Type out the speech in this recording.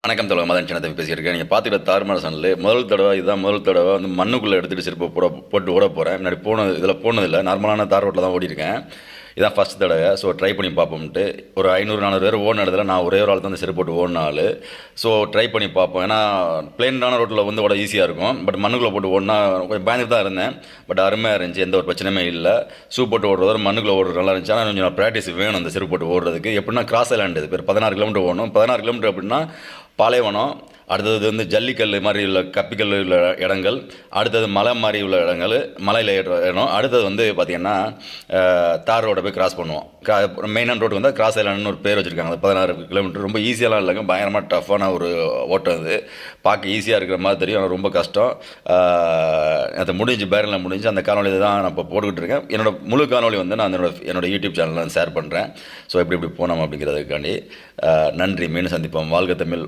வணக்கம் தோழர், மதன் சின்னத்தை பேசியிருக்கேன். நீங்கள் பார்த்துக்கிட்ட தாறுமாற சேனல் முதல் தடவை வந்து மண்ணுக்குள்ளே எடுத்துகிட்டு செருப்பு போட்டு ஓட போகிறேன். முன்னாடி போனதில்லை, நார்மலான தார் ரோட்டில் தான் ஓடிருக்கேன். இதான் ஃபஸ்ட் தடவை. ஸோ ட்ரை பண்ணி பார்ப்போம்ட்டு ஒரு 500-400 பேர் ஓடின இடத்துல நான் ஒரே ஒரு ஆள் தான் அந்த செருப்பு போட்டு ஓடினாள். ஸோ ட்ரை பண்ணி பார்ப்போம். ஏன்னா பிளெயினான ரோட்டில் வந்து ஓட ஈஸியாக இருக்கும். பட் மண்ணுக்குள்ளே போட்டு ஓடினா கொஞ்சம் பயந்துட்டு தான் இருந்தேன். பட் அருமையாக இருந்துச்சு, எந்த ஒரு பிரச்சனையுமே இல்லை. ஷூ போட்டு ஓடுறது மண்ணுக்குள்ளே ஓடுறது நல்லா இருந்துச்சு. ஆனால் கொஞ்சம் ப்ராக்டிஸ் வேணும் அந்த செருப்பு போட்டு ஓடுறதுக்கு. எப்படின்னா கிராஸ் ஐலாண்டு பேர் 16 கிலோமீட்டர் ஓடணும். 16 கிலோமீட்டர் அப்படின்னா பாலைவனம், அடுத்தது வந்து ஜல்லிக்கல் மாதிரி உள்ள கப்பிக்கல் உள்ள இடங்கள், அடுத்தது மலை மாதிரி உள்ள இடங்கள், மலையில் இடம், அடுத்தது வந்து பார்த்திங்கன்னா தார் ரோடை போய் கிராஸ் பண்ணுவோம். மெயினான ரோடு வந்து கிராஸ் ஐலாண்டுன்னு ஒரு பேர் வச்சுருக்காங்க. 16 கிலோமீட்டர் ரொம்ப ஈஸியாலாம் இல்லைங்க, பயங்கரமாக டஃப்பான ஒரு ஓட்டம். அது பார்க்க ஈஸியாக இருக்கிற மாதிரி தெரியும், ஆனால் ரொம்ப கஷ்டம். அது முடிஞ்சு பேரனில் முடிஞ்சு அந்த காணொலி தான் நான் இப்போ போட்டுக்கிட்டு இருக்கேன். என்னோடய முழு காணொலி வந்து நான் என்னோட யூடியூப் சேனலில் ஷேர் பண்ணுறேன். ஸோ எப்படி போனோம் அப்படிங்கிறதுக்காண்டி நன்றி. மீண்டும் சந்திப்போம். வாழ்க தமிழ்.